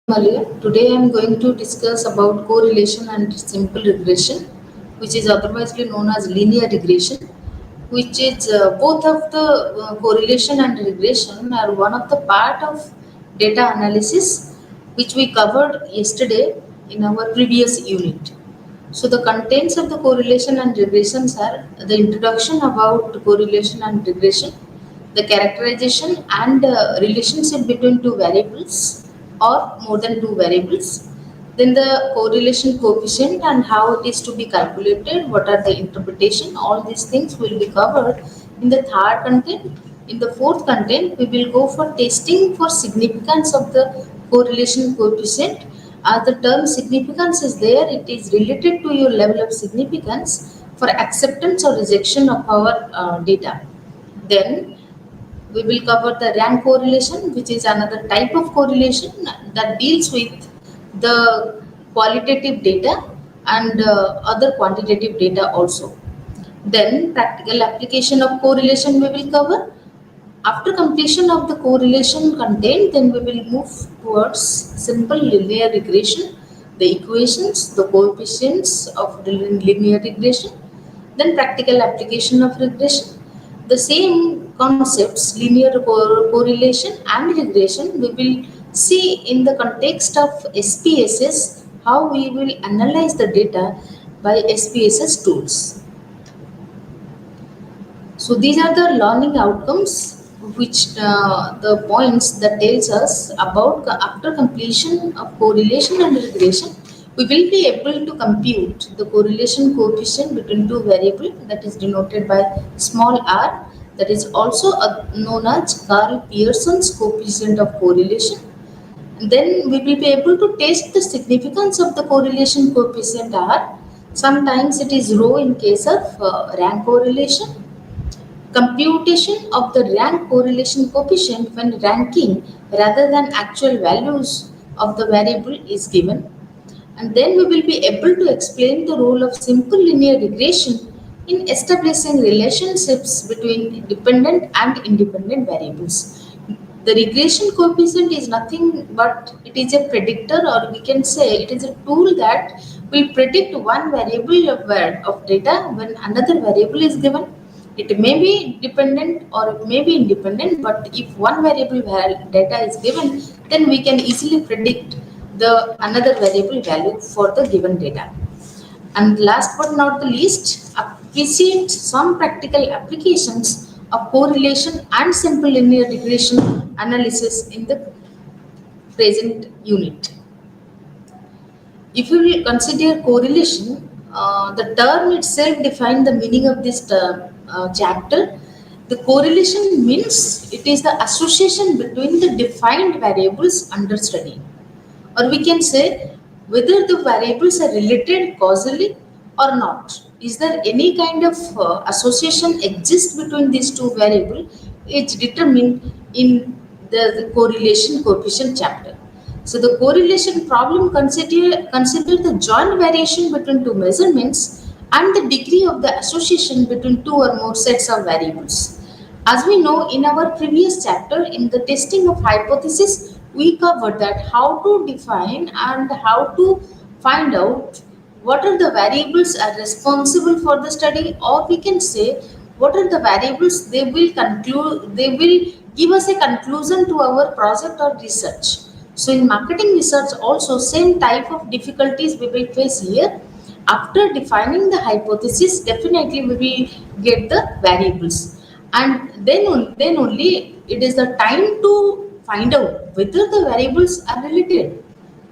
Mallia. Today I am going to discuss about correlation and simple regression, which is otherwise known as linear regression, which is both of the correlation and regression are one of the part of data analysis, which we covered yesterday in our previous unit. So the contents of the correlation and regressions are the introduction about correlation and regression, the characterization and relationship between two variables or more than two variables, then the correlation coefficient and how it is to be calculated, what are the interpretation, all these things will be covered in the third content. In the fourth content, we will go for testing for significance of the correlation coefficient. As the term significance is there, it is related to your level of significance for acceptance or rejection of our data. Then we will cover the rank correlation, which is another type of correlation that deals with the qualitative data and other quantitative data also. Then practical application of correlation we will cover. After completion of the correlation content, then we will move towards simple linear regression, the equations, the coefficients of the linear regression, then practical application of regression. The same concepts, linear correlation and regression, we will see in the context of SPSS, how we will analyze the data by SPSS tools. So these are the learning outcomes, which the points that tells us about after completion of correlation and regression, we will be able to compute the correlation coefficient between two variables, that is denoted by small r, that is also known as Carl Pearson's coefficient of correlation. And then we will be able to test the significance of the correlation coefficient r. Sometimes it is rho in case of rank correlation. Computation of the rank correlation coefficient when ranking rather than actual values of the variable is given. And then we will be able to explain the role of simple linear regression in establishing relationships between dependent and independent variables. The regression coefficient is nothing but it is a predictor, or we can say it is a tool that will predict one variable of data when another variable is given. It may be dependent or it may be independent, but if one variable data is given, then we can easily predict the another variable value for the given data. And last but not the least, appreciate some practical applications of correlation and simple linear regression analysis in the present unit. If you will consider correlation, the term itself defines the meaning of this term, chapter. The correlation means it is the association between the defined variables under study, or we can say whether the variables are related causally or not. Is there any kind of association exists between these two variables? It's determined in the correlation coefficient chapter. So the correlation problem consider the joint variation between two measurements and the degree of the association between two or more sets of variables. As we know in our previous chapter in the testing of hypothesis, we covered that how to define and how to find out what are the variables are responsible for the study, or we can say what are the variables they will give us a conclusion to our project or research. So in marketing research also same type of difficulties we will face here. After defining the hypothesis, definitely we will get the variables, and then only it is the time to find out whether the variables are related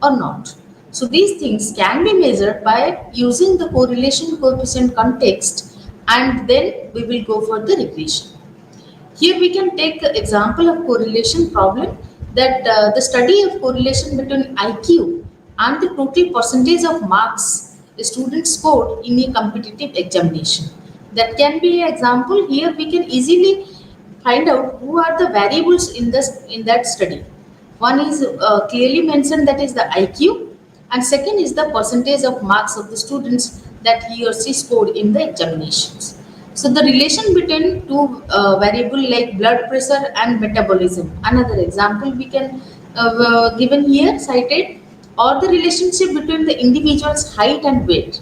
or not. So these things can be measured by using the correlation coefficient context, and then we will go for the regression. Here we can take the example of correlation problem, that the study of correlation between IQ and the total percentage of marks a student scored in a competitive examination. That can be an example. Here we can easily find out who are the variables in that study. One is clearly mentioned, that is the IQ, and second is the percentage of marks of the students that he or she scored in the examinations. So the relation between two variable like blood pressure and metabolism. Another example we can given here cited, or the relationship between the individual's height and weight.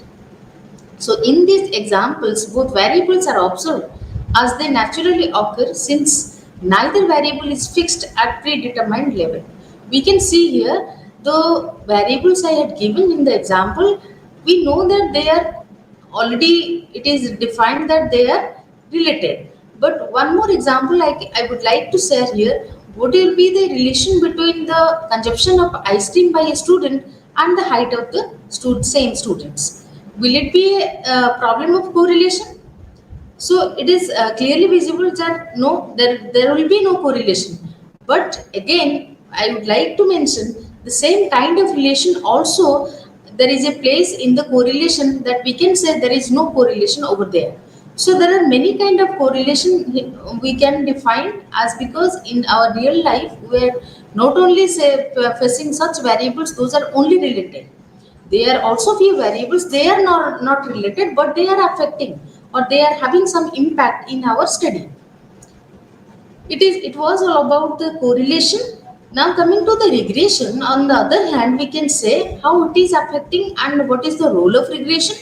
So, in these examples, both variables are observed as they naturally occur since neither variable is fixed at predetermined level. We can see here the variables I had given in the example, we know that they are already, it is defined that they are related. But one more example I would like to share here. What will be the relation between the consumption of ice cream by a student and the height of the same students? Will it be a problem of correlation? So it is clearly visible that no, there will be no correlation. But again, I would like to mention the same kind of relation also, there is a place in the correlation that we can say there is no correlation over there. So there are many kind of correlation we can define as, because in our real life we are not only say facing such variables, those are only related. There are also few variables, they are not related, but they are affecting or they are having some impact in our study. It was all about the correlation. Now coming to the regression, on the other hand, we can say how it is affecting and what is the role of regression.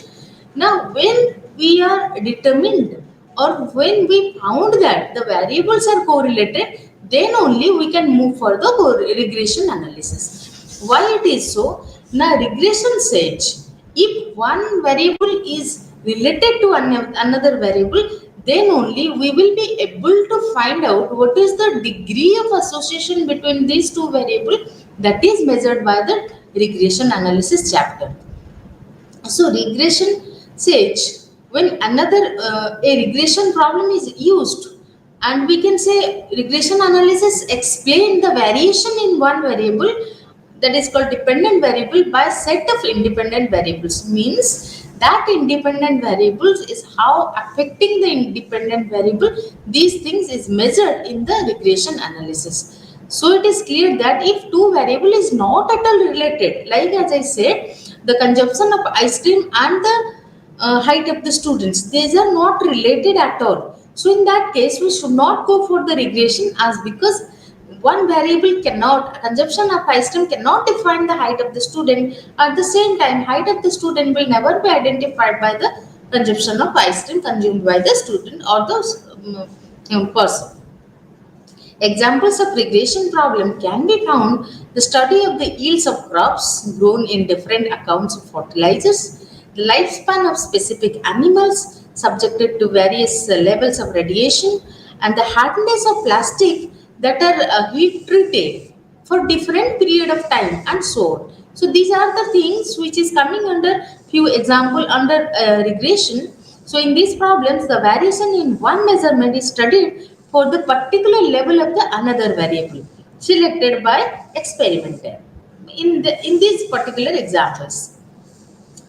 Now when we are determined or when we found that the variables are correlated, then only we can move for the regression analysis. Why it is so? Now regression says if one variable is related to another variable, then only we will be able to find out what is the degree of association between these two variables, that is measured by the regression analysis chapter. So regression says when a regression problem is used, and we can say regression analysis explain the variation in one variable, that is called dependent variable, by set of independent variables. Means that independent variables is how affecting the independent variable. These things is measured in the regression analysis. So it is clear that if two variable is not at all related, like as I said, the consumption of ice cream and the height of the students, these are not related at all. So in that case, we should not go for the regression, as because one variable cannot, consumption of ice cream cannot define the height of the student. At the same time, height of the student will never be identified by the consumption of ice cream consumed by the student or the person. Examples of regression problem can be found the study of the yields of crops grown in different accounts of fertilizers, the lifespan of specific animals subjected to various levels of radiation, and the hardness of plastic that are heat treated for different period of time, and so on. So these are the things which is coming under few example under regression. So in these problems, the variation in one measurement is studied for the particular level of the another variable selected by experimenter in these particular examples.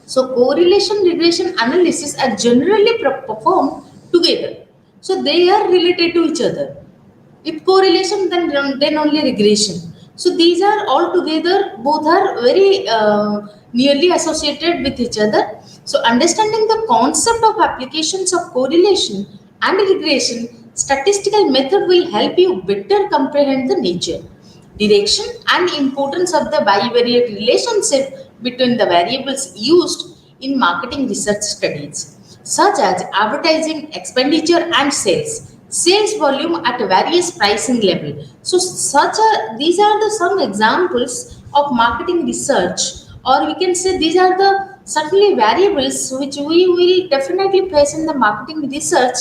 So correlation regression analysis are generally performed together. So they are related to each other. If correlation, then only regression. So these are all together, both are very nearly associated with each other. So understanding the concept of applications of correlation and regression statistical method will help you better comprehend the nature, direction and importance of the bivariate relationship between the variables used in marketing research studies, such as advertising expenditure and sales volume at various pricing level. So these are the some examples of marketing research, or we can say these are the certainly variables which we will definitely face in the marketing research,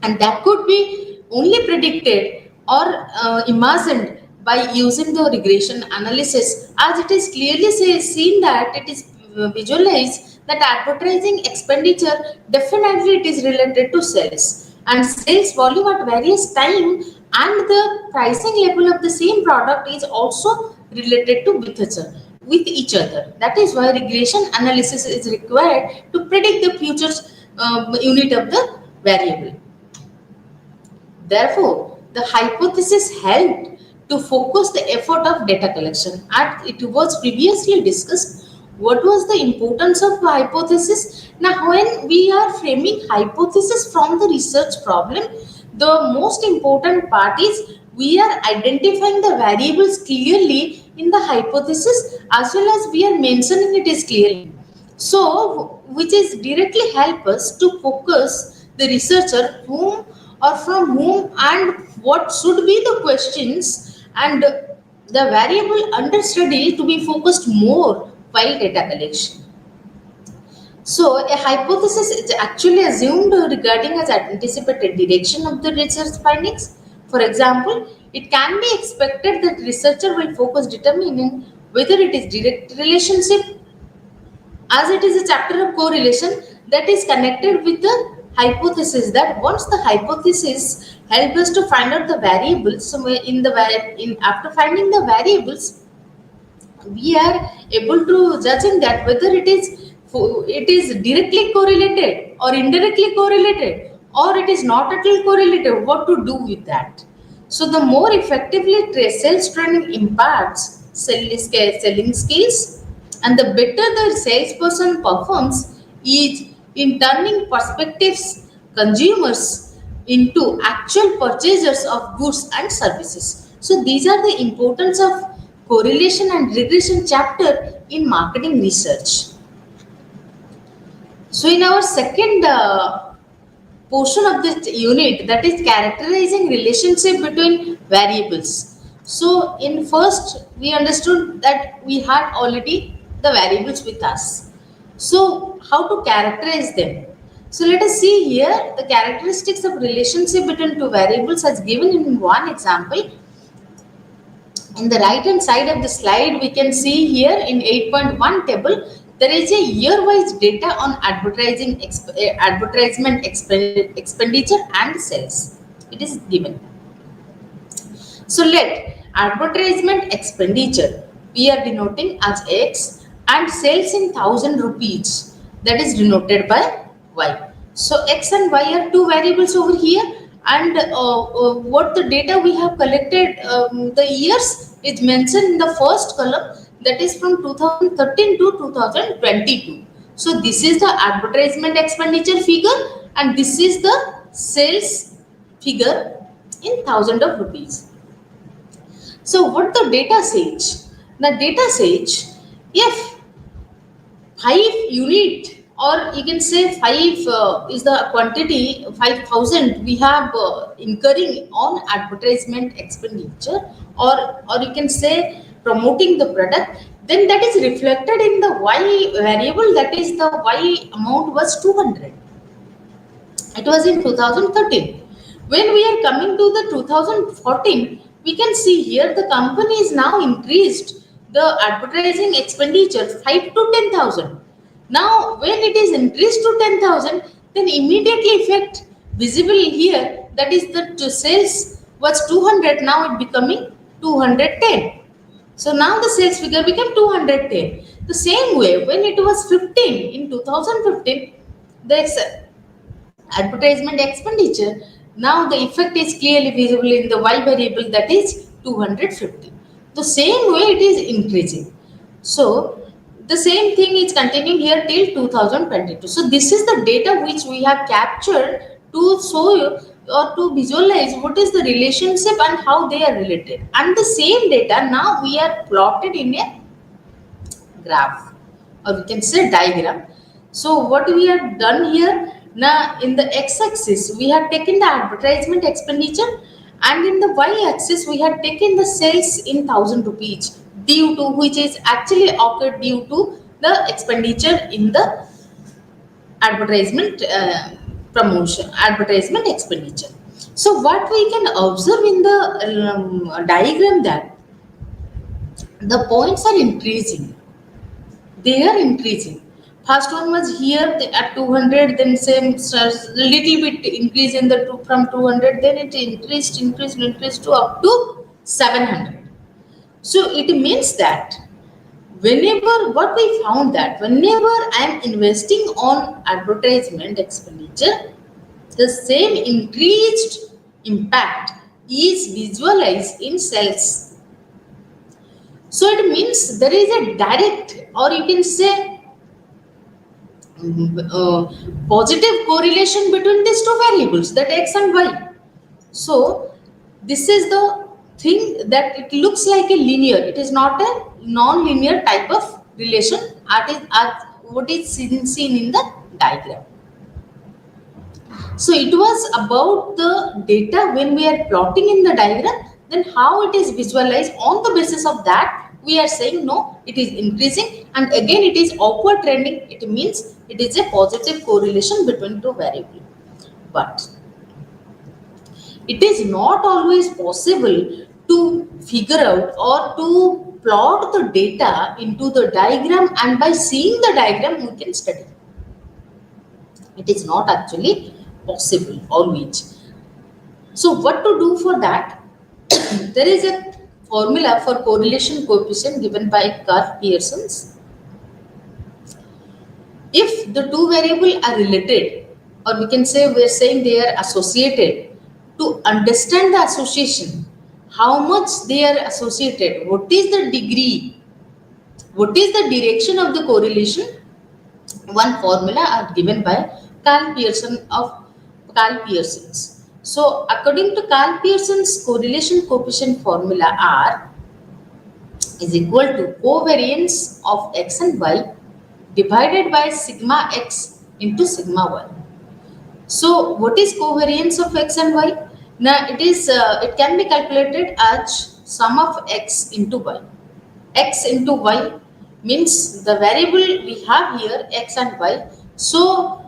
and that could be only predicted or imagined by using the regression analysis, as it is clearly seen that it is visualized that advertising expenditure definitely it is related to sales, and sales volume at various time and the pricing level of the same product is also related to with each other. That is why regression analysis is required to predict the future unit of the variable. Therefore, the hypothesis helped to focus the effort of data collection. As it was previously discussed, what was the importance of hypothesis? Now, when we are framing hypothesis from the research problem, the most important part is we are identifying the variables clearly in the hypothesis as well as we are mentioning it is clearly. So, which is directly help us to focus the researcher whom or from whom and what should be the questions and the variable under study to be focused more while data collection. So, a hypothesis is actually assumed regarding as anticipated direction of the research findings. For example, it can be expected that researcher will focus determining whether it is direct relationship as it is a chapter of correlation that is connected with the hypothesis, that once the hypothesis helps us to find out the variables, so in after finding the variables we are able to judging that whether it is directly correlated or indirectly correlated or it is not at all correlated, what to do with that. So the more effectively sales training impacts selling skills and the better the salesperson performs is in turning prospectives consumers into actual purchasers of goods and services. So these are the importance of correlation and regression chapter in marketing research. So in our second portion of this unit, that is characterizing relationship between variables. So in first we understood that we had already the variables with us. So how to characterize them? So let us see here the characteristics of relationship between two variables as given in one example. In the right hand side of the slide, we can see here in 8.1 table, there is a year-wise data on advertisement expenditure and sales. It is given. So let advertisement expenditure we are denoting as X and sales in 1000 rupees, that is denoted by Y. So X and Y are two variables over here, and what the data we have collected, the years is mentioned in the first column, that is from 2013 to 2022. So this is the advertisement expenditure figure and this is the sales figure in thousand of rupees. So what the data says? The data says if 5 unit or you can say 5 is the quantity 5000 we have incurring on advertisement expenditure or you can say promoting the product, then that is reflected in the y variable, that is the y amount was 200. It was in 2013. When we are coming to the 2014, we can see here the company is now increased the advertising expenditure 5 to 10,000. Now, when it is increased to 10,000, then immediately effect visible here, that is the sales was 200, now it becoming 210. So now the sales figure became 210. The same way, when it was 15 in 2015, the advertisement expenditure, now the effect is clearly visible in the y variable, that is 250. The same way it is increasing. So the same thing is continuing here till 2022. So this is the data which we have captured to show you or to visualize what is the relationship and how they are related, and the same data now we are plotted in a graph or we can say diagram. So what we have done here, now in the x-axis we have taken the advertisement expenditure and in the y-axis we have taken the sales in 1000 rupees, due to which is actually occurred due to the expenditure in the advertisement promotion, advertisement expenditure. So what we can observe in the diagram, that the points are increasing, they are increasing. First one was here at 200, then same little bit increase in the from 200, then it increased to up to 700. So it means that whenever what we found, that whenever I am investing on advertisement expenditure, the same increased impact is visualized in sales. So it means there is a direct or you can say positive correlation between these two variables, that x and y. So this is the think that it looks like a linear. It is not a non-linear type of relation as what is seen in the diagram. So it was about the data when we are plotting in the diagram, then how it is visualized. On the basis of that, we are saying no, it is increasing, and again it is upward trending. It means it is a positive correlation between two variables. But it is not always possible to figure out or to plot the data into the diagram, and by seeing the diagram we can study. It is not actually possible always. So what to do for that? There is a formula for correlation coefficient given by Carl Pearson's. If the two variables are related, or we can say we are saying they are associated, to understand the association, how much they are associated, what is the degree, what is the direction of the correlation, one formula are given by Carl Pearson of Carl Pearson's. So according to Carl Pearson's correlation coefficient formula, R is equal to covariance of x and y divided by sigma x into sigma y. So what is covariance of x and y? Now it can be calculated as sum of x into y. X into y means the variable we have here x and y. So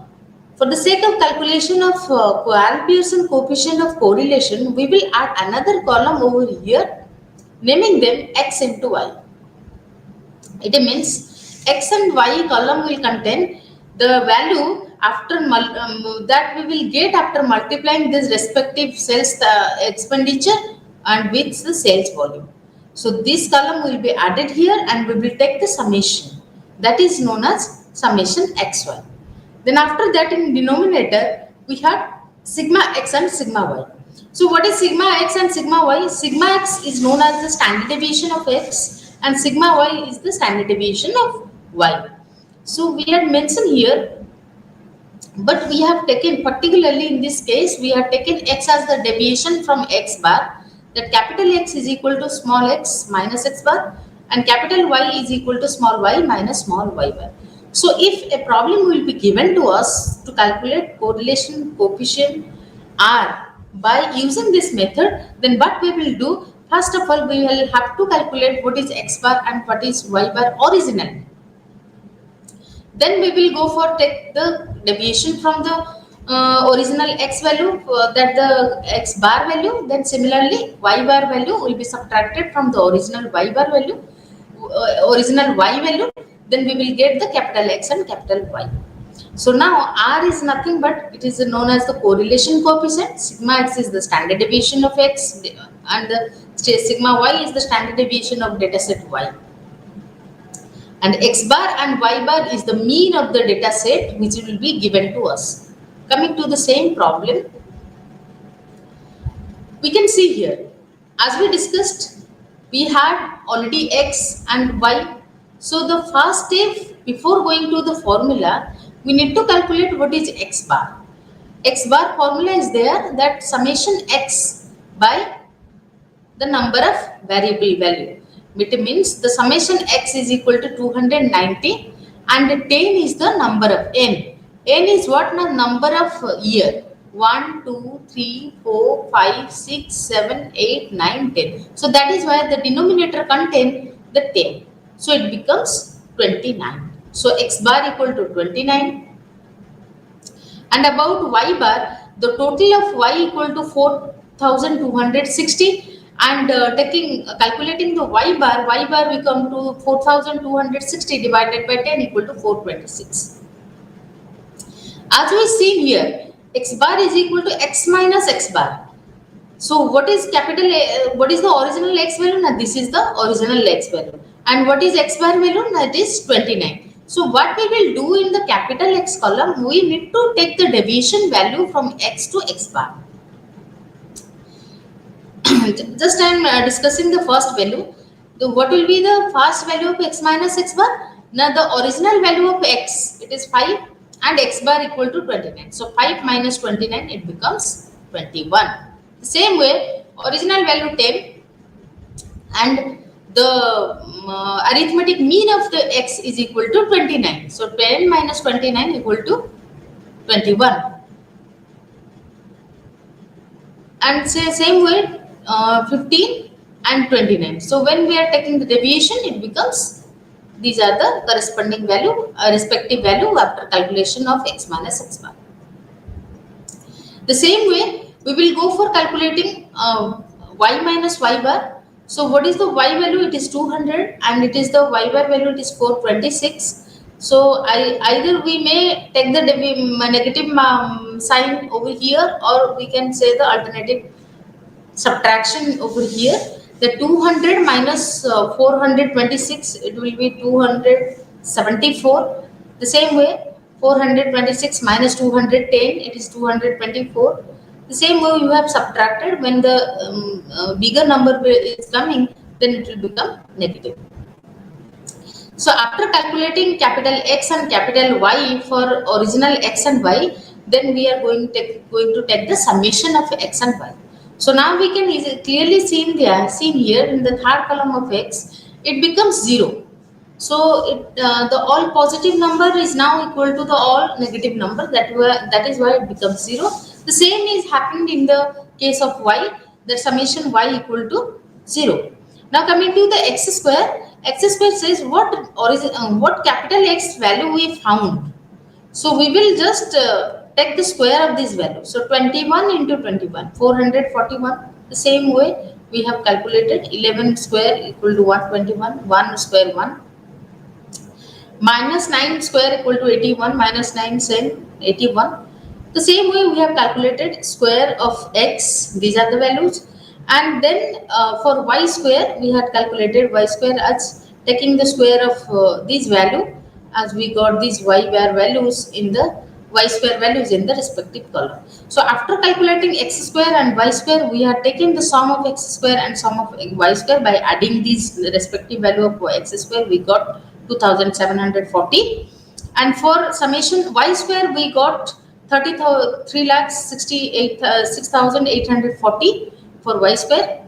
for the sake of calculation of Carl Pearson coefficient of correlation, we will add another column over here, naming them x into y. It means x and y column will contain the value that we will get after multiplying this respective sales expenditure and with the sales volume. So this column will be added here, and we will take the summation, that is known as summation xy. Then after that, in denominator we have sigma x and sigma y. So what is sigma x and sigma y? Sigma x is known as the standard deviation of x, and sigma y is the standard deviation of y. So we had mentioned here, but we have taken, particularly in this case, we have taken x as the deviation from x bar, that capital X is equal to small x minus x bar, and capital Y is equal to small y minus small y bar. So if a problem will be given to us to calculate correlation coefficient R by using this method, then what we will do, first of all we will have to calculate what is x bar and what is y bar originally. Then we will go for take the deviation from the original x value, that the x bar value. Then similarly y bar value will be subtracted from the original y bar value, original y value. Then we will get the capital X and capital Y. So now R is nothing but it is known as the correlation coefficient. Sigma x is the standard deviation of x, and the sigma y is the standard deviation of data set y. And x bar and y bar is the mean of the data set which will be given to us. Coming to the same problem, we can see here, as we discussed, we had already x and y. So the first step before going to the formula, we need to calculate what is x bar. X bar formula is there, that summation x by the number of variable value. It means the summation x is equal to 290, and 10 is the number of n. N is what? The number of year. 1, 2, 3, 4, 5, 6, 7, 8, 9, 10. So that is why the denominator contains the 10. So it becomes 29. So x bar equal to 29. And about y bar, the total of y equal to 4260. And calculating the y bar we come to 4260 divided by 10 equal to 426. As we see here, x bar is equal to x minus x bar. So what is capital A, what is the original x value? Now this is the original x value. And what is x bar value? Now it is 29. So what we will do in the capital X column, we need to take the deviation value from x to x bar. Just I am discussing the first value. What will be the first value of x minus x bar? Now the original value of x, it is 5, and x bar equal to 29. So 5 minus 29, it becomes 21. Same way, original value 10, and the arithmetic mean of the x is equal to 29. So 10 minus 29 equal to 21. And say same way 15 and 29. So when we are taking the deviation, it becomes, these are the corresponding value, respective value after calculation of x minus x bar. The same way, we will go for calculating y minus y bar. So what is the y value? It is 200, and it is the y bar value, it is 426. So either we may take the negative sign over here, or we can say the alternative subtraction over here. The 200 minus 426, it will be 274. The same way, 426 minus 210, it is 224. The same way you have subtracted, when the bigger number is coming, then it will become negative. So after calculating capital X and capital Y for original X and Y, then we are going to take the summation of X and Y. So now we can clearly see here in the third column of X, it becomes 0. So the all positive number is now equal to the all negative number. That is why it becomes 0. The same is happened in the case of Y. The summation Y equal to 0. Now coming to the x square. X square says what capital X value we found. So we will just take the square of this value. So 21 into 21, 441. The same way we have calculated 11 square equal to 121, 1 square 1. Minus 9 square equal to 81, minus 9 same 81. The same way we have calculated square of x, these are the values. And then for y square, we had calculated y square as taking the square of this value, as we got these y bar values in the y square values in the respective column. So after calculating x square and y square, we have taken the sum of x square and sum of y square. By adding these respective value of x square, we got 2740. And for summation y square, we got 6,840 for y square.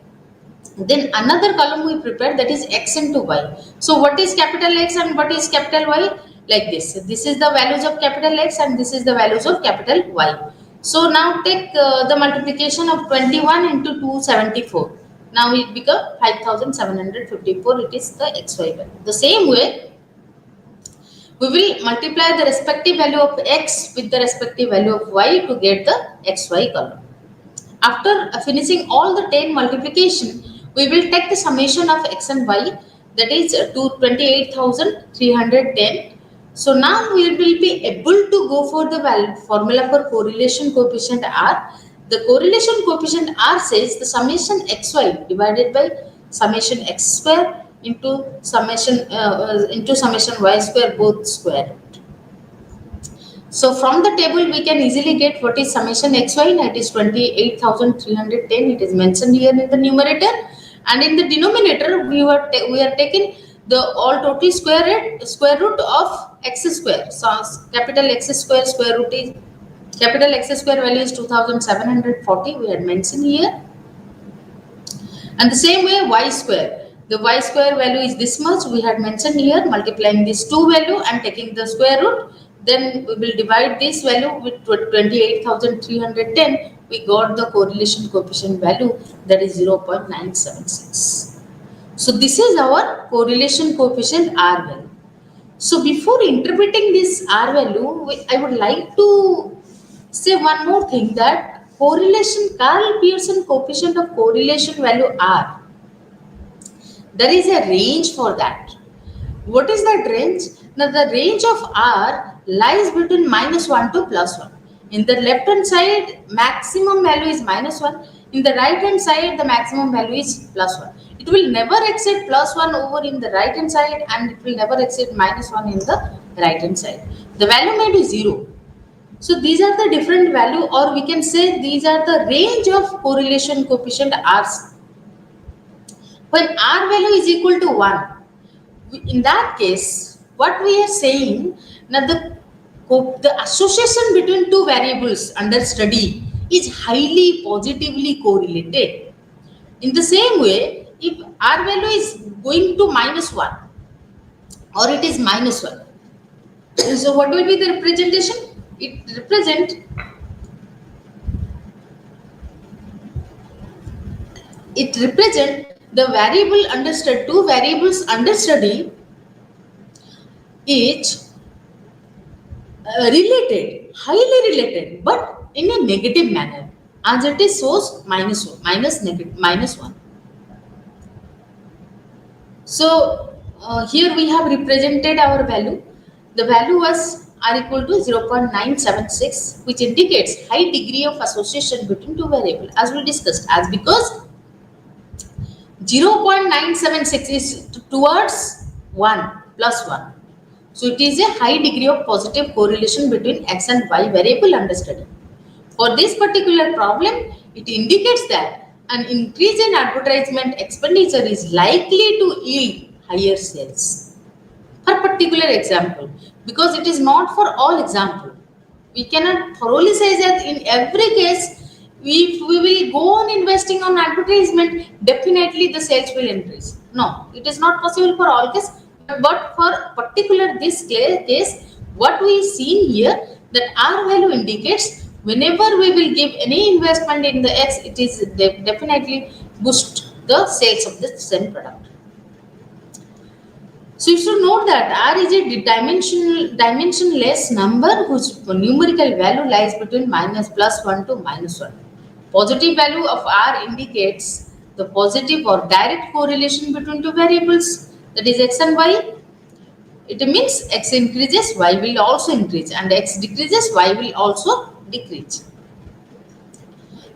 Then another column we prepared, that is x into y. So what is capital X and what is capital Y? Like this. This is the values of capital X and this is the values of capital Y. So now take the multiplication of 21 into 274. Now it becomes 5,754. It is the xy value. The same way, we will multiply the respective value of x with the respective value of y to get the xy column. After finishing all the 10 multiplication, we will take the summation of x and y, that is to 28,310. So now we will be able to go for the formula for correlation coefficient R. The correlation coefficient R says the summation xy divided by summation x square into summation y square, both square root. So from the table we can easily get what is summation xy. It is 28,310. It is mentioned here in the numerator, and in the denominator we are taking the all total square root of x square. So capital X square square root is capital X square value is 2,740. We had mentioned here, and the same way y square. The y square value is this much. We had mentioned here, multiplying this two value and taking the square root. Then we will divide this value with 28,310. We got the correlation coefficient value, that is 0.976. So this is our correlation coefficient R value. So before interpreting this R value, I would like to say one more thing, that Carl Pearson coefficient of correlation value R, there is a range for that. What is that range? Now the range of R lies between -1 to +1. In the left hand side, maximum value is -1. In the right hand side, the maximum value is +1. It will never exceed +1 over in the right hand side, and it will never exceed -1 in the right hand side. The value may be 0. So these are the different value, or we can say these are the range of correlation coefficient R's. When R value is equal to 1, in that case, what we are saying, now the association between two variables under study is highly positively correlated. In the same way, if R value is going to minus 1 or it is minus 1, so what will be the representation? It represent the variable under study, two variables under study, each related, highly related, but in a negative manner, as it is source minus 1, minus negative minus 1. So here we have represented our value. The value was r equal to 0.976, which indicates high degree of association between two variables, as we discussed. As because 0.976 is towards 1 plus 1. So it is a high degree of positive correlation between x and y variable under study. For this particular problem, it indicates that an increase in advertisement expenditure is likely to yield higher sales. For particular example, because it is not for all example, we cannot thoroughly say that in every case, if we will go on investing on advertisement, definitely the sales will increase. No, it is not possible for all cases, but for particular this case, what we see here, that R value indicates whenever we will give any investment in the X, it is definitely boost the sales of the same product. So you should note that R is a dimensionless number whose numerical value lies between minus plus 1 to minus 1. Positive value of R indicates the positive or direct correlation between two variables, that is x and y. It means x increases, y will also increase, and x decreases, y will also decrease.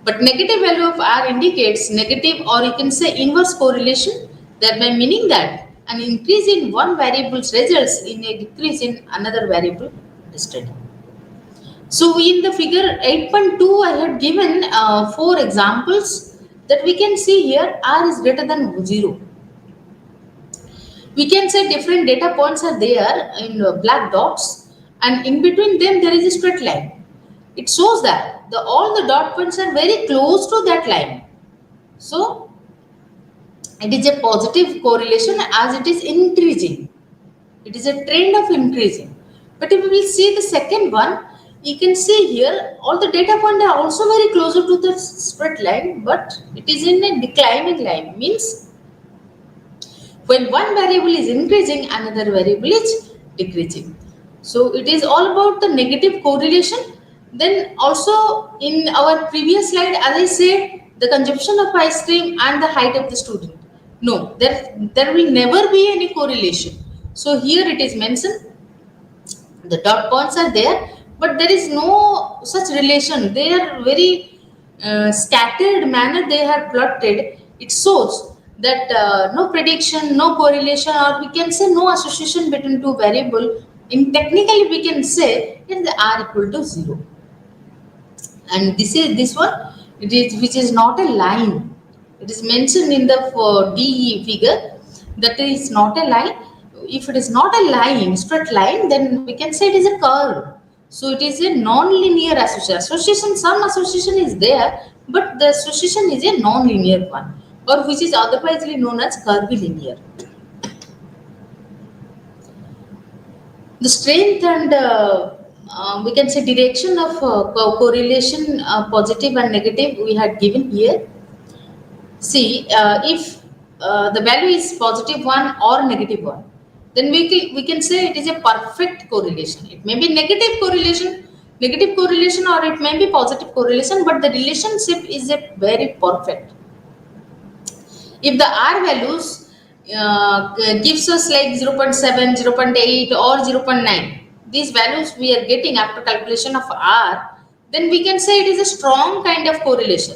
But negative value of R indicates negative, or you can say inverse correlation, thereby meaning that an increase in one variable results in a decrease in another variable study. So in the figure 8.2, I had given 4 examples that we can see here. R is greater than 0. We can say different data points are there in black dots, and in between them there is a straight line. It shows that all the dot points are very close to that line. So it is a positive correlation as it is increasing. It is a trend of increasing. But if we will see the second one, you can see here all the data points are also very closer to the straight line, but it is in a declining line. Means when one variable is increasing, another variable is decreasing. So it is all about the negative correlation. Then also in our previous slide, as I said, the consumption of ice cream and the height of the student. No, there will never be any correlation. So here it is mentioned, the dot points are there, but there is no such relation. They are very scattered manner they are plotted. It shows that no prediction, no correlation, or we can say no association between two variable. In technically we can say that they are equal to 0. And this one, it is which is not a line. It is mentioned in the DE figure that is not a line. If it is not a line, straight line, then we can say it is a curve. So it is a non-linear association. Some association is there, but the association is a non-linear one, or which is otherwise known as curvilinear. The strength and we can say direction of correlation, positive and negative, we had given here. See, if the value is positive 1 or negative 1, then we can say it is a perfect correlation. It may be negative correlation, or it may be positive correlation, but the relationship is a very perfect. If the R values gives us like 0.7, 0.8 or 0.9, these values we are getting after calculation of R, then we can say it is a strong kind of correlation.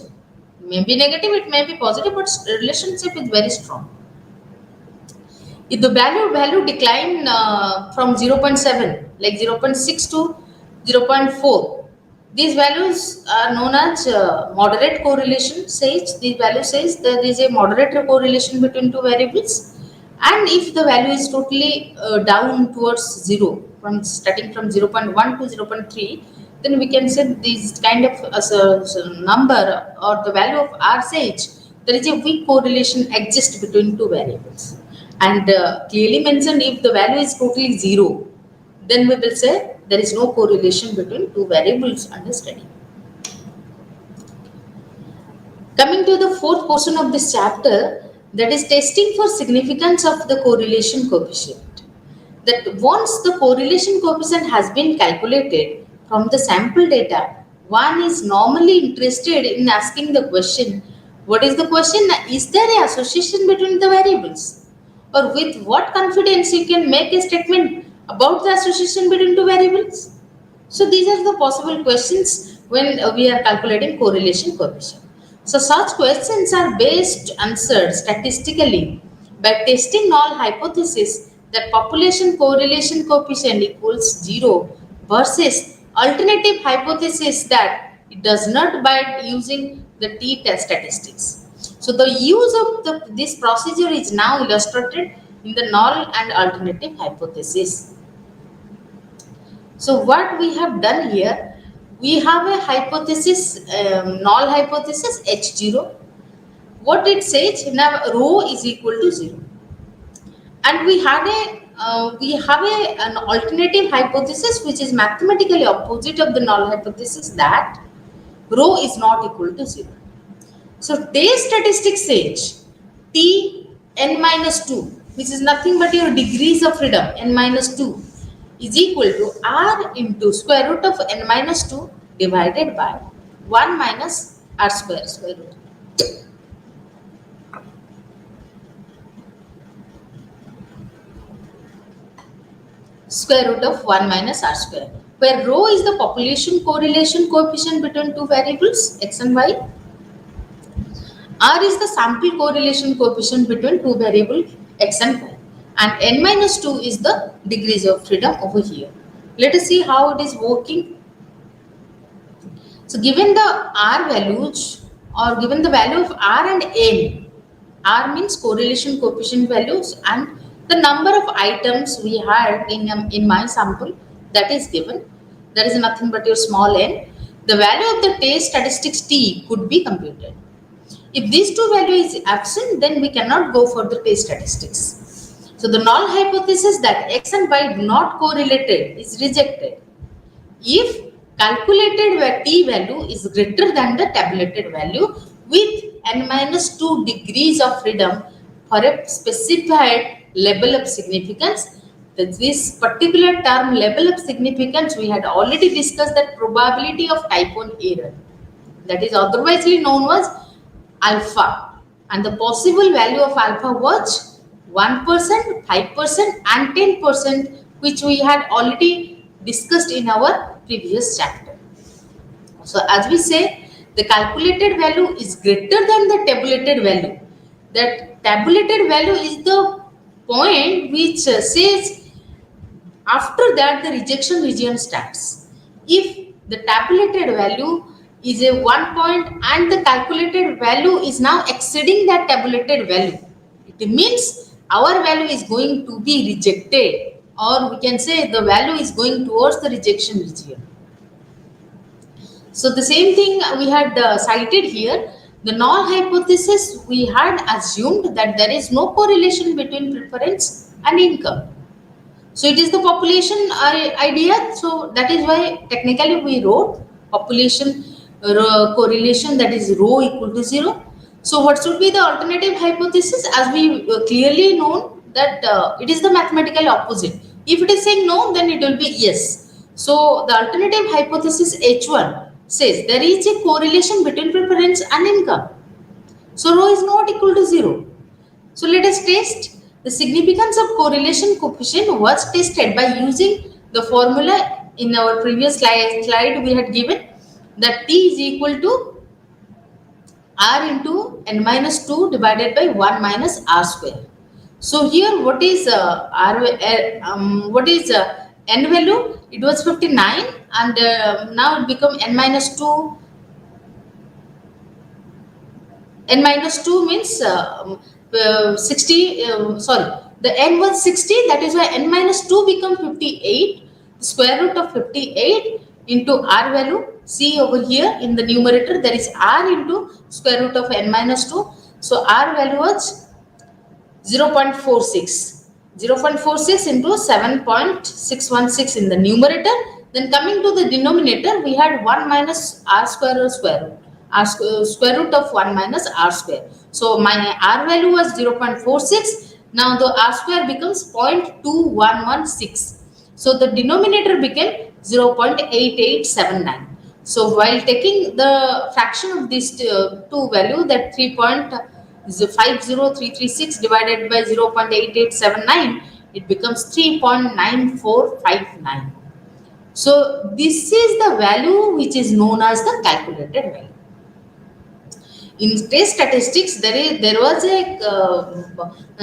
It may be negative, it may be positive, but relationship is very strong. If the value decline from 0.7, like 0.6 to 0.4, these values are known as moderate correlation. These value says there is a moderate correlation between two variables, and if the value is totally down towards 0, from starting from 0.1 to 0.3, then we can say this kind of number or the value of R says there is a weak correlation exists between two variables. And clearly mentioned, if the value is totally zero, then we will say there is no correlation between two variables under study. Coming to the fourth portion of this chapter, that is testing for significance of the correlation coefficient. That once the correlation coefficient has been calculated from the sample data, one is normally interested in asking the question, what is the question? Is there an association between the variables? Or with what confidence you can make a statement about the association between two variables? So these are the possible questions when we are calculating correlation coefficient. So such questions are best answered statistically by testing null hypothesis that population correlation coefficient equals 0 versus alternative hypothesis that it does not by using the t-test statistics. So the use of this procedure is now illustrated in the null and alternative hypothesis. So what we have done here, we have a hypothesis, null hypothesis H0. What it says, now rho is equal to 0. And we have an alternative hypothesis which is mathematically opposite of the null hypothesis, that rho is not equal to 0. So test statistics says T n minus 2, which is nothing but your degrees of freedom, n minus 2, is equal to r into square root of n minus 2 divided by 1 minus r square root. Square root of 1 minus r square, where rho is the population correlation coefficient between two variables x and y. R is the sample correlation coefficient between two variables x and y, and n minus 2 is the degrees of freedom over here. Let us see how it is working. So given the R values, or given the value of R and N, R means correlation coefficient values, and the number of items we had in my sample, that is given. There is nothing but your small n. The value of the test statistics T could be computed. If these two values is absent, then we cannot go for the test statistics. So the null hypothesis that x and y do not correlated is rejected if calculated t value is greater than the tabulated value with n minus 2 degrees of freedom for a specified level of significance. This particular term level of significance, we had already discussed that probability of type 1 error, that is otherwise known as alpha, and the possible value of alpha was 1%, 5% and 10%, which we had already discussed in our previous chapter. So as we say, the calculated value is greater than the tabulated value. That tabulated value is the point which says after that the rejection region starts. If the tabulated value is a 1 point and the calculated value is now exceeding that tabulated value, it means our value is going to be rejected, or we can say the value is going towards the rejection region. So the same thing we had cited here. The null hypothesis, we had assumed that there is no correlation between preference and income. So it is the population idea. So that is why technically we wrote population correlation, that is rho equal to 0. So what should be the alternative hypothesis? As we clearly known that it is the mathematical opposite. If it is saying no, then it will be yes. So the alternative hypothesis H1 says there is a correlation between preference and income. So rho is not equal to 0. So let us test. The significance of correlation coefficient was tested by using the formula in our previous slide we had given, that T is equal to R into n minus 2 divided by 1 minus R square. So here what is n value? It was 59 and now it become n minus 2. N minus 2 means 60, the n was 60, that is why n minus 2 become 58. Square root of 58 into R value. See over here in the numerator there is R into square root of n minus 2. So R value was 0.46. 0.46 into 7.616 in the numerator. Then coming to the denominator, we had 1 minus r square or square root. Square root of 1 minus r square. So my r value was 0.46. Now the r square becomes 0.2116. So the denominator became 0.8879. So while taking the fraction of these two value, that 3.50336 divided by 0.8879, it becomes 3.9459. So this is the value which is known as the calculated value. In test statistics, there was a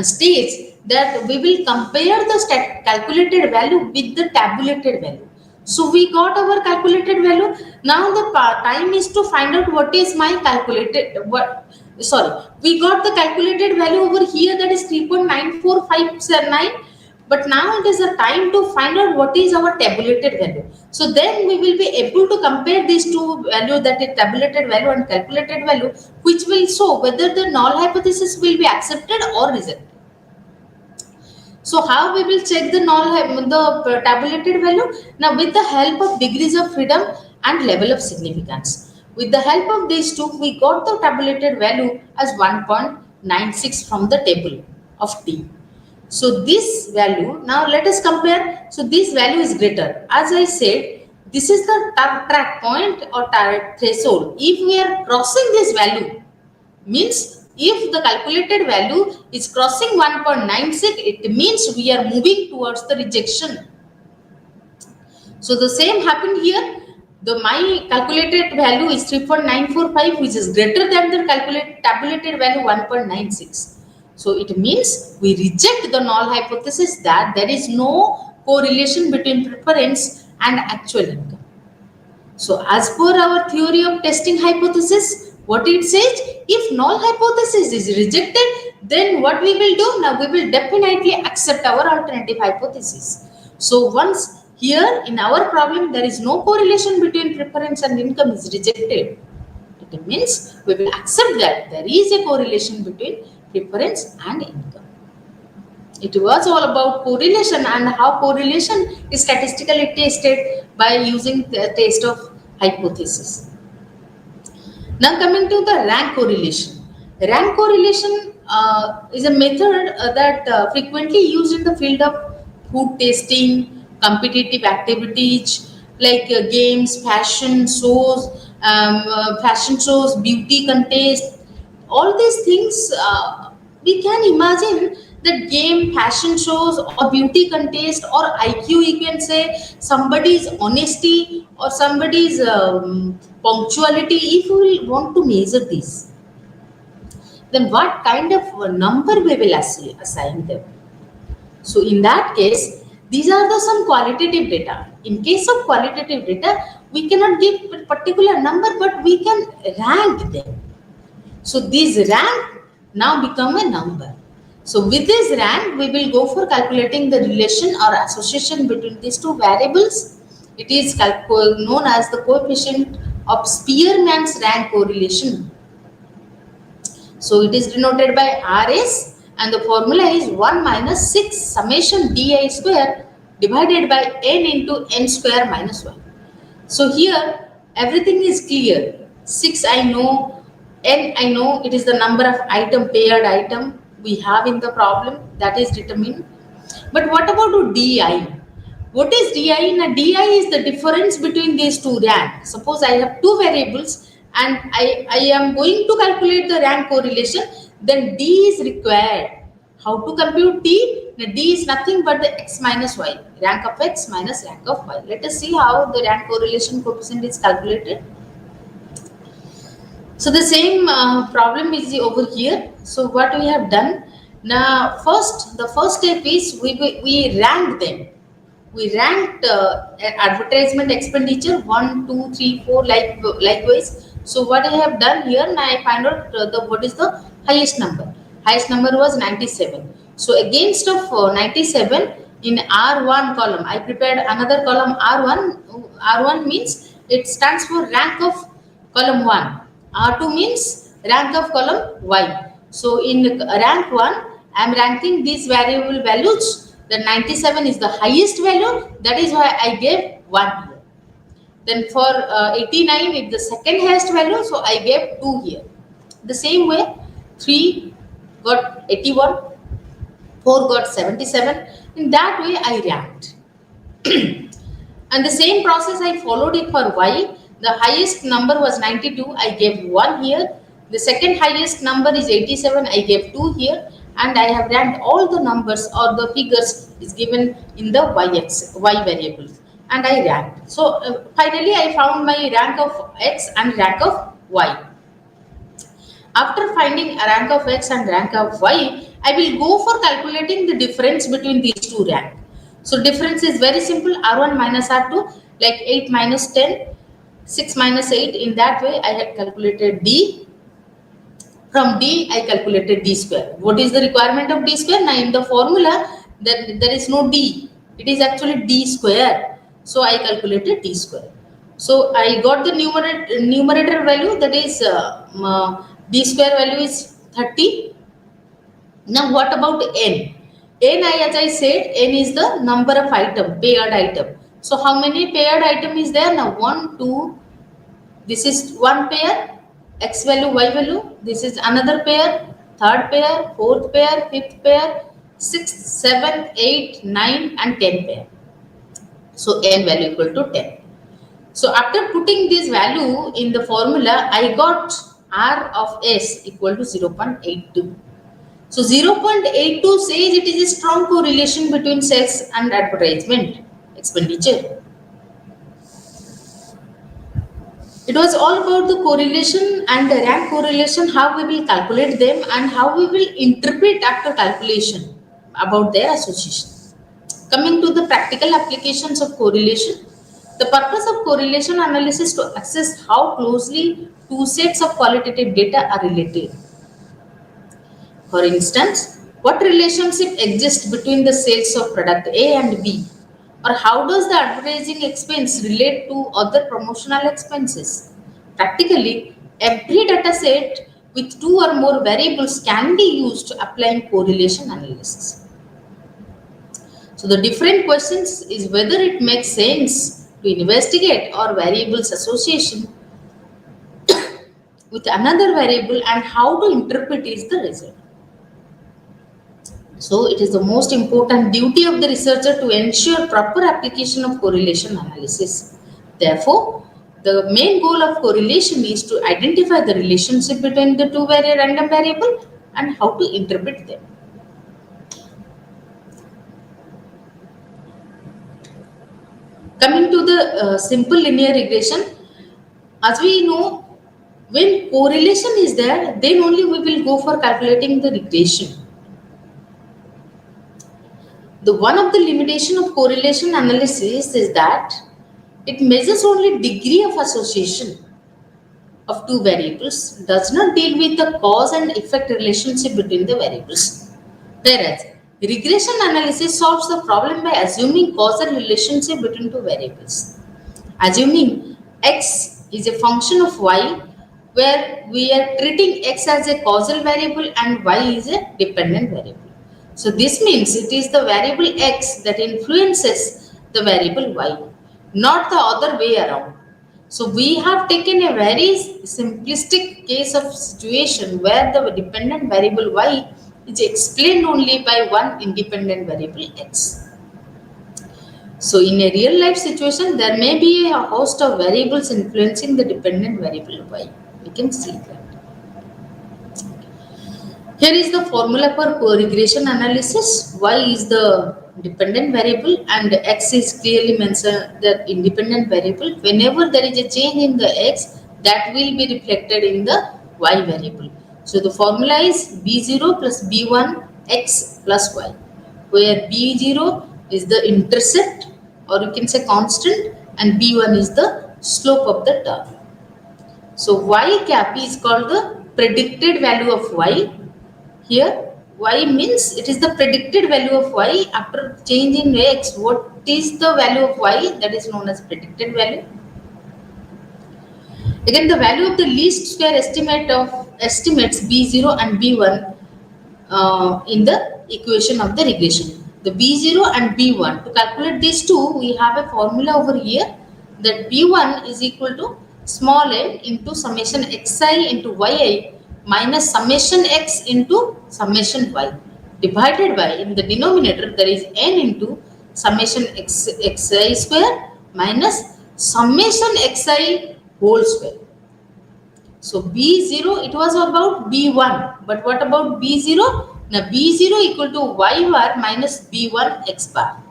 stage that we will compare the calculated value with the tabulated value. So we got our calculated value. Now the time is to find out what is my calculated, we got the calculated value over here, that is 3.94579. But now it is a time to find out what is our tabulated value. So then we will be able to compare these two values, that is tabulated value and calculated value, which will show whether the null hypothesis will be accepted or rejected. So how we will check the the tabulated value? Now with the help of degrees of freedom and level of significance. With the help of these two, we got the tabulated value as 1.96 from the table of T. So this value, now let us compare. So this value is greater. As I said, this is the track point or threshold. If we are crossing this value, means if the calculated value is crossing 1.96, it means we are moving towards the rejection. So the same happened here. My calculated value is 3.945, which is greater than the tabulated value 1.96. So it means we reject the null hypothesis that there is no correlation between preference and actual income. So as per our theory of testing hypothesis, what it says, if null hypothesis is rejected, then what we will do? Now we will definitely accept our alternative hypothesis. So once here in our problem there is no correlation between preference and income is rejected, it means we will accept that there is a correlation between preference and income. It was all about correlation and how correlation is statistically tested by using the test of hypothesis. Now coming to the rank correlation. Rank correlation is a method that frequently used in the field of food tasting, competitive activities like games, fashion shows, beauty contests. All these things we can imagine that game, fashion shows, or beauty contest, or IQ, you can say somebody's honesty or somebody's punctuality. If we want to measure this, then what kind of number we will assign them? So in that case, these are the some qualitative data. In case of qualitative data, we cannot give a particular number, but we can rank them. So this rank now become a number. So with this rank, we will go for calculating the relation or association between these two variables. It is known as the coefficient of Spearman's rank correlation. So it is denoted by RS, and the formula is 1 minus 6 summation di square divided by n into n square minus 1. So here everything is clear. 6 I know, n I know, it is the number of paired item we have in the problem, that is determined. But what about DI? What is DI? Now DI is the difference between these two ranks. Suppose I have two variables and I am going to calculate the rank correlation, then D is required. How to compute D? Now D is nothing but the x minus y, rank of x minus rank of y. Let us see how the rank correlation coefficient is calculated. So the same problem is over here. So what we have done now, the first step is we rank them. We ranked advertisement expenditure 1, 2, 3, 4 likewise. So what I have done here, now I find out what is the highest number. Highest number was 97. So against of 97 in R1 column, I prepared another column R1. R1 means it stands for rank of column 1. R2 means rank of column Y. So in rank 1, I am ranking these variable values. The 97 is the highest value. That is why I gave 1 here. Then for 89, it's the second highest value. So I gave 2 here. The same way, 3 got 81, 4 got 77. In that way, I ranked. And the same process I followed it for y. The highest number was 92, I gave 1 here. The second highest number is 87, I gave 2 here. And I have ranked all the numbers or the figures is given in the y variable. And I ranked. So finally I found my rank of x and rank of y. After finding a rank of x and rank of y, I will go for calculating the difference between these two ranks. So difference is very simple, R1 minus R2, like 8 minus 10, 6 minus 8. In that way, I had calculated D. From D, I calculated D square. What is the requirement of D square? Now in the formula, there is no D. It is actually D square. So I calculated D square. So I got the numerator value, that is D square value is 30. Now what about N? As I said, N is the number of item, paired item. So how many paired item is there? Now 1, 2, this is one pair, X value, Y value. This is another pair, third pair, fourth pair, fifth pair, sixth, seventh, eighth, 9 and 10 pair. So N value equal to 10. So after putting this value in the formula, I got R of S equal to 0.82. So 0.82 says it is a strong correlation between sales and advertisement expenditure. It was all about the correlation and the rank correlation, how we will calculate them and how we will interpret after calculation about their association. Coming to the practical applications of correlation, the purpose of correlation analysis to assess how closely two sets of qualitative data are related. For instance, what relationship exists between the sales of product A and B? Or how does the advertising expense relate to other promotional expenses? Practically, every data set with two or more variables can be used to apply correlation analysis. So the different questions is whether it makes sense to investigate or variables association with another variable and how to interpret is the result. So it is the most important duty of the researcher to ensure proper application of correlation analysis. Therefore, the main goal of correlation is to identify the relationship between the two random variables and how to interpret them. Coming to the simple linear regression, as we know, when correlation is there, then only we will go for calculating the regression. The one of the limitation of correlation analysis is that it measures only degree of association of two variables, does not deal with the cause and effect relationship between the variables. Whereas regression analysis solves the problem by assuming causal relationship between two variables. Assuming x is a function of y, where we are treating x as a causal variable and y is a dependent variable. So this means it is the variable x that influences the variable y, not the other way around. So we have taken a very simplistic case of situation where the dependent variable y is explained only by one independent variable x. So in a real life situation, there may be a host of variables influencing the dependent variable y. We can see that. Here is the formula for regression analysis. Y is the dependent variable and x is clearly mentioned the independent variable. Whenever there is a change in the x, that will be reflected in the y variable. So the formula is b0 plus b1 x plus y, where b0 is the intercept or you can say constant and b1 is the slope of the term. So y cap is called the predicted value of y. Here y means it is the predicted value of y after change in x. What is the value of y? That is known as predicted value. Again, the value of the least square estimate of estimates B0 and B1 in the equation of the regression. The B0 and B1, to calculate these two, we have a formula over here, that B1 is equal to small n into summation xi into yi minus summation x into summation y, divided by, in the denominator there is n into summation xi square minus summation xi whole square. So B0, it was about B1, but what about B0? Now B0 equal to y bar minus B1 x bar.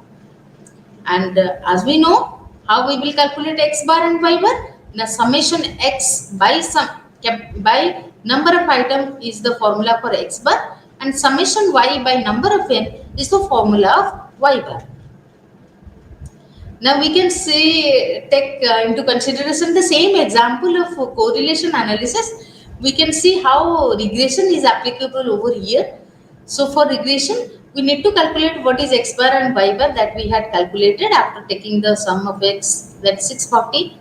And as we know, how we will calculate x bar and y bar? Now summation x by by number of item is the formula for x bar, and summation y by number of n is the formula of y bar. Now we can say, take into consideration the same example of correlation analysis. We can see how regression is applicable over here. So for regression, we need to calculate what is x bar and y bar that we had calculated after taking the sum of x, that's 640.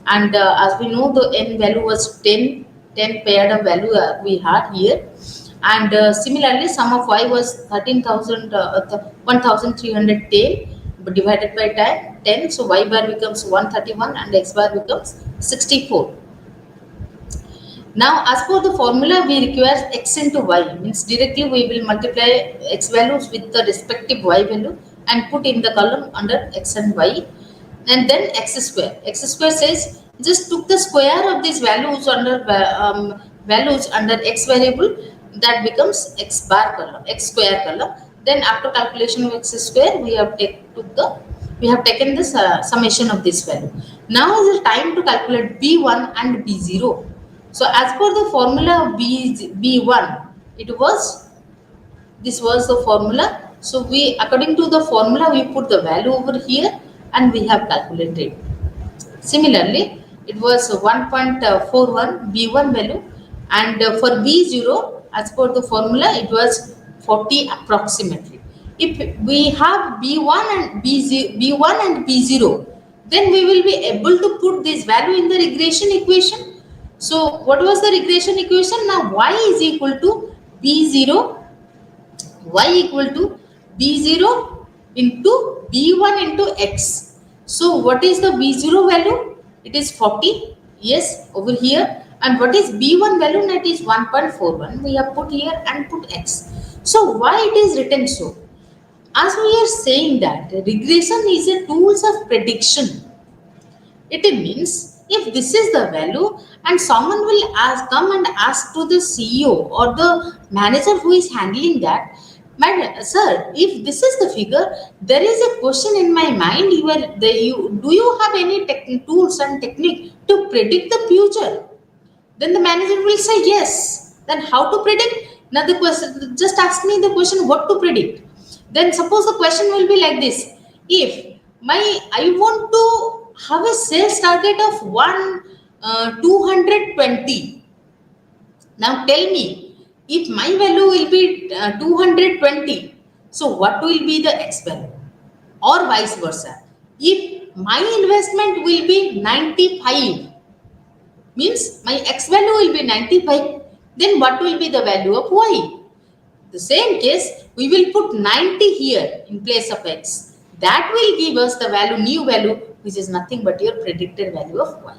And as we know, the n value was 10 paired of value we had here. And similarly, sum of y was 13,310 but divided by 10, so y bar becomes 131 and x bar becomes 64. Now as per the formula, we require x into y, means directly we will multiply x values with the respective y value and put in the column under x and y, and then x square. X square says just took the square of these values under x variable, that becomes x bar column, x square column. Then after calculation of x square, we have taken this summation of this value. Now is the time to calculate B1 and B0. So as per the formula of B1, this was the formula. So we, according to the formula, we put the value over here and we have calculated. Similarly, it was 1.41 B1 value, and for B0, as per the formula, it was 40 approximately. If we have B1 and B0, then we will be able to put this value in the regression equation. So what was the regression equation? Now y is equal to B0, y equal to B0 into B1 into x. So what is the B0 value? It is 40, yes, over here. And what is B1 value? That is 1.41. We have put here and put x. So why it is written so? As we are saying that regression is a tools of prediction. It means if this is the value and someone will come and ask to the CEO or the manager who is handling that, sir, if this is the figure, there is a question in my mind. Do you have any tools and technique to predict the future? Then the manager will say yes. Then how to predict? Now the question, just ask me the question, what to predict. Then suppose the question will be like this: if I want to have a sales target of 220. Now tell me, if my value will be 220, so what will be the x value? Or vice versa. If my investment will be 95, means my x value will be 95, then what will be the value of y? The same case, we will put 90 here in place of x. That will give us the value, new value, which is nothing but your predicted value of y.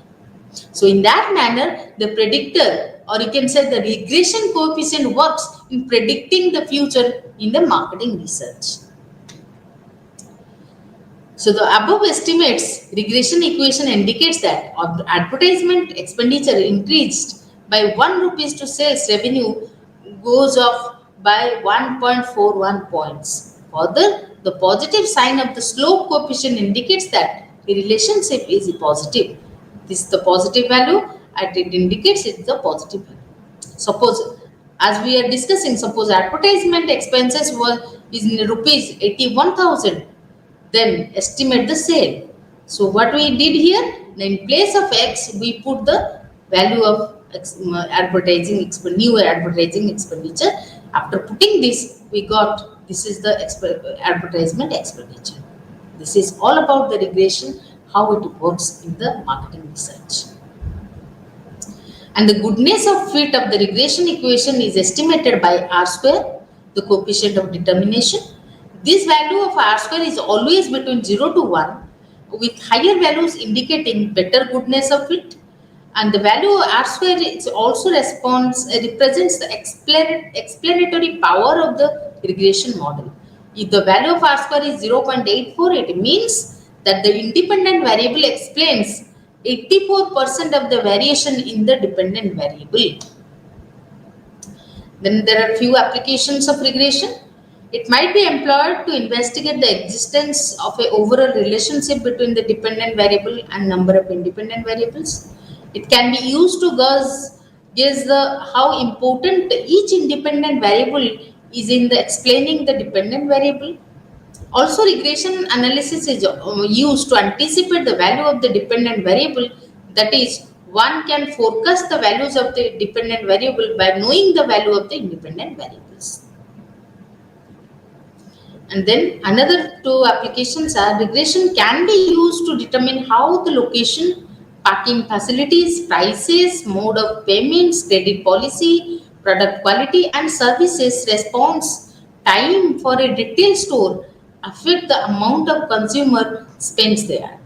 So in that manner, the predictor, or you can say the regression coefficient, works in predicting the future in the marketing research. So the above estimates regression equation indicates that advertisement expenditure increased by 1 rupees to sales revenue goes up by 1.41 points. Further, the positive sign of the slope coefficient indicates that the relationship is positive. This is the positive value and it indicates it's the positive value. Suppose, as we are discussing, suppose advertisement expenses is in rupees 81,000. Then estimate the sale. So what we did here, in place of x, we put the value of new advertising expenditure. After putting this, we got, this is the advertisement expenditure. This is all about the regression, how it works in the marketing research. And the goodness of fit of the regression equation is estimated by R square, the coefficient of determination. This value of R square is always between 0 to 1, with higher values indicating better goodness of fit. And the value of R square is also represents the explanatory power of the regression model. If the value of R square is 0.84, it means that the independent variable explains 84% of the variation in the dependent variable. Then there are few applications of regression. It might be employed to investigate the existence of a overall relationship between the dependent variable and number of independent variables. It can be used to gauge the how important each independent variable is in the explaining the dependent variable. Also, regression analysis is used to anticipate the value of the dependent variable. That is, one can forecast the values of the dependent variable by knowing the value of the independent variables. And then another two applications are regression can be used to determine how the location, parking facilities, prices, mode of payments, credit policy, product quality, and services response time for a retail store affect the amount of consumer spends there,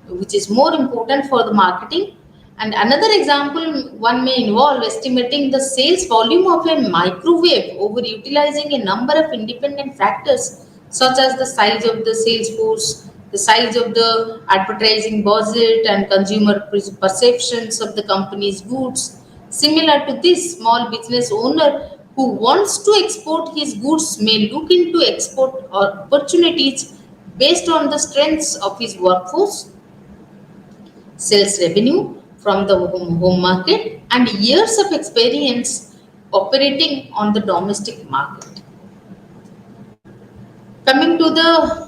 which is more important for the marketing. And another example, one may involve estimating the sales volume of a microwave over utilizing a number of independent factors such as the size of the sales force, the size of the advertising budget, and consumer perceptions of the company's goods. Similar to this, small business owner who wants to export his goods may look into export opportunities based on the strengths of his workforce, sales revenue from the home market, and years of experience operating on the domestic market. Coming to the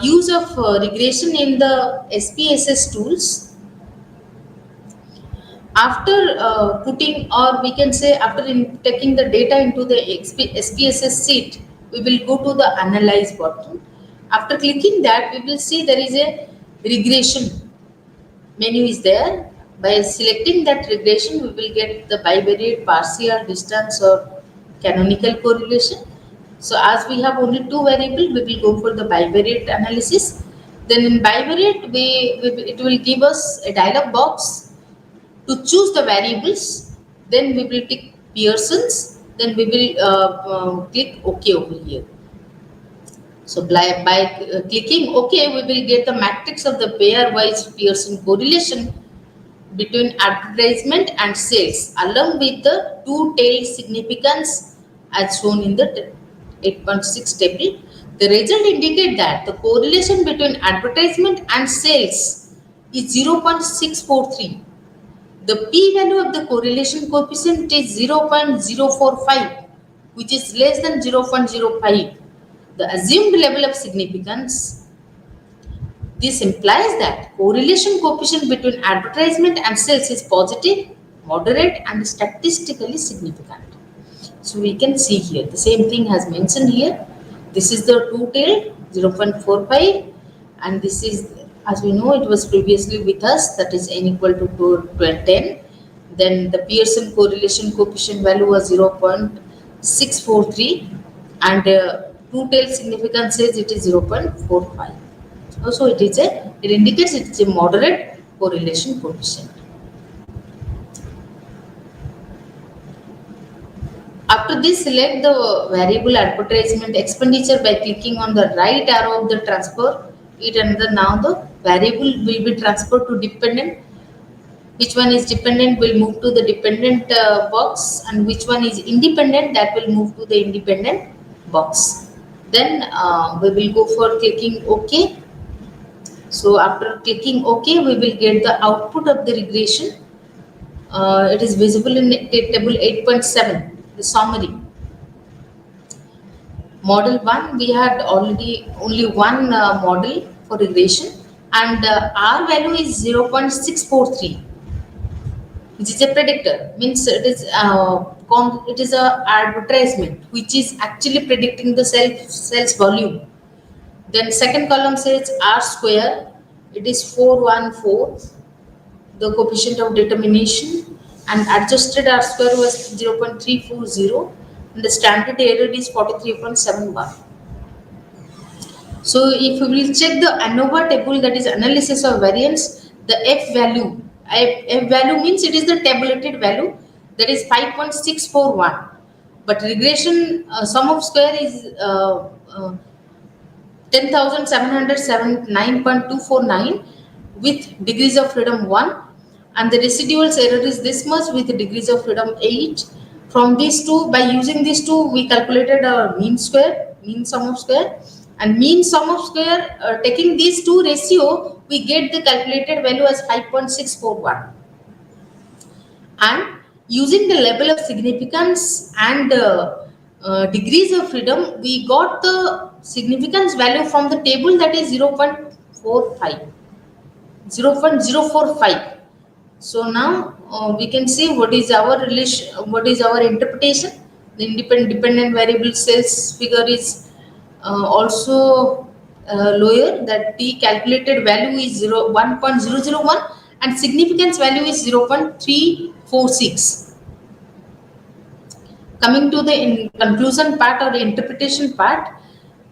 use of regression in the SPSS tools, after putting, or we can say after taking the data into the SPSS sheet, we will go to the analyze button. After clicking that, we will see there is a regression menu is there. By selecting that regression, we will get the bivariate, partial, distance, or canonical correlation. So as we have only two variables, we will go for the bivariate analysis. Then in bivariate, it will give us a dialog box to choose the variables. Then we will tick Pearson's. Then we will click OK over here. So by clicking OK, we will get the matrix of the pair-wise Pearson correlation between advertisement and sales, along with the two-tailed significance as shown in the 8.6 table. The result indicate that the correlation between advertisement and sales is 0.643. The p-value of the correlation coefficient is 0.045, which is less than 0.05. The assumed level of significance. This implies that correlation coefficient between advertisement and sales is positive, moderate, and statistically significant. So we can see here the same thing has mentioned here. This is the two-tailed 0.45, and this is, as we know, it was previously with us, that is n equal to 10. Then the Pearson correlation coefficient value was 0.643, and two-tailed significance says it is 0.45. Also, it indicates it is a moderate correlation coefficient. After this, select the variable advertisement expenditure by clicking on the right arrow of the transfer it, and now the variable will be transferred to dependent. Which one is dependent will move to the dependent box, and which one is independent, that will move to the independent box. Then we will go for clicking OK. So after clicking OK, we will get the output of the regression. It is visible in table 8.7, the summary. Model 1, we had already only one model for regression, and R value is 0.643, which is a predictor. Means it is a advertisement which is actually predicting the sales volume. Then second column says R square, it is 414. the coefficient of determination, and adjusted R square was 0.340, and the standard error is 43.71. So if we will check the ANOVA table, that is analysis of variance, the F value means it is the tabulated value, that is 5.641. But regression sum of square is 10,709.249 with degrees of freedom 1, and the residual error is this much with degrees of freedom 8. From these two, by using these two, we calculated our mean sum of square, and mean sum of square, taking these two ratio, we get the calculated value as 5.641. And using the level of significance and degrees of freedom, we got the significance value from the table, that is 0.045. So now we can see what is our relation, what is our interpretation. The dependent variable sales figure is also lower, that t calculated value is 1.001 and significance value is 0.346. Coming to the conclusion part or the interpretation part,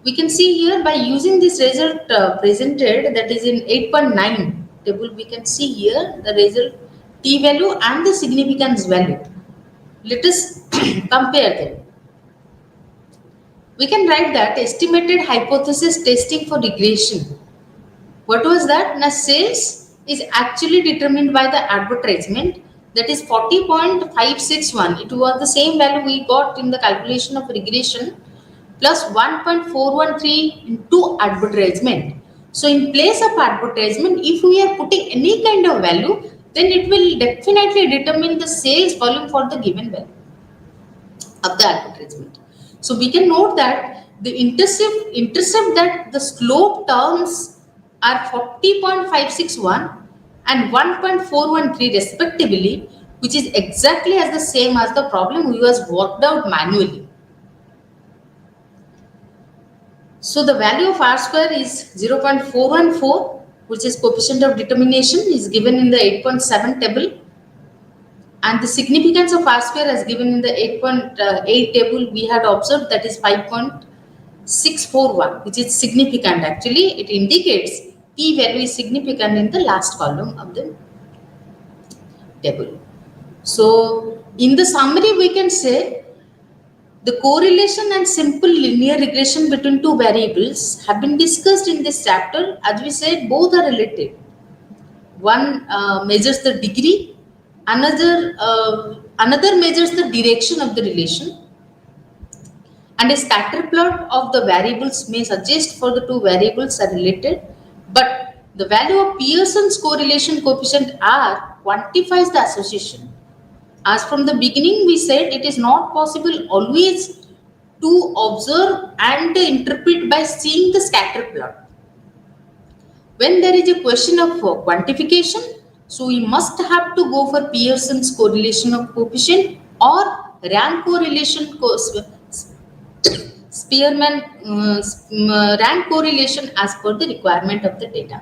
we can see here by using this result presented, that is in 8.9 table, we can see here the result t value and the significance value. Let us compare them. We can write that estimated hypothesis testing for regression. What was that? Now sales is actually determined by the advertisement, that is 40.561. It was the same value we got in the calculation of regression, plus 1.413 into advertisement. So in place of advertisement, if we are putting any kind of value, then it will definitely determine the sales volume for the given value of the advertisement. So we can note that the intercept that the slope terms are 40.561 and 1.413 respectively, which is exactly as the same as the problem we was worked out manually. So the value of R square is 0.414, which is coefficient of determination, is given in the 8.7 table. And the significance of R square as given in the 8.8 table, we had observed, that is 5.641, which is significant. Actually, it indicates P value is significant in the last column of the table. So in the summary, we can say the correlation and simple linear regression between two variables have been discussed in this chapter. As we said, both are related. One measures the degree, another measures the direction of the relation, and a scatter plot of the variables may suggest for the two variables are related, but the value of Pearson's correlation coefficient R quantifies the association. As from the beginning we said, it is not possible always to observe and interpret by seeing the scatter plot. When there is a question of quantification, so we must have to go for Pearson's correlation of coefficient or rank correlation, Spearman rank correlation as per the requirement of the data.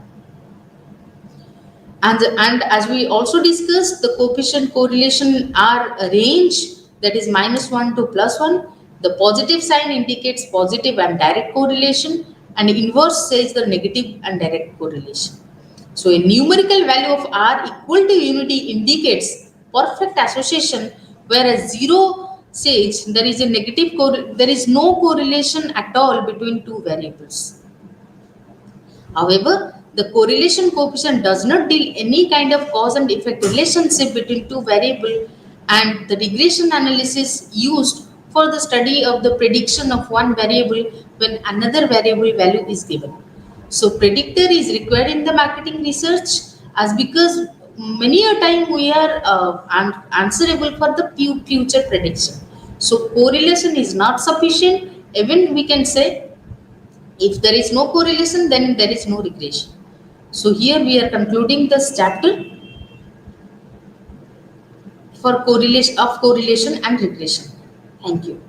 And as we also discussed, the coefficient correlation are a range, that is -1 to +1. The positive sign indicates positive and direct correlation, and inverse says the negative and direct correlation. So a numerical value of R equal to unity indicates perfect association, whereas 0 says there is a there is no correlation at all between two variables. However, the correlation coefficient does not deal any kind of cause and effect relationship between two variables, and the regression analysis used for the study of the prediction of one variable when another variable value is given. So predictor is required in the marketing research, as because many a time we are answerable for the future prediction. So correlation is not sufficient. Even we can say, if there is no correlation, then there is no regression. So here we are concluding this chapter for correlation and regression. Thank you.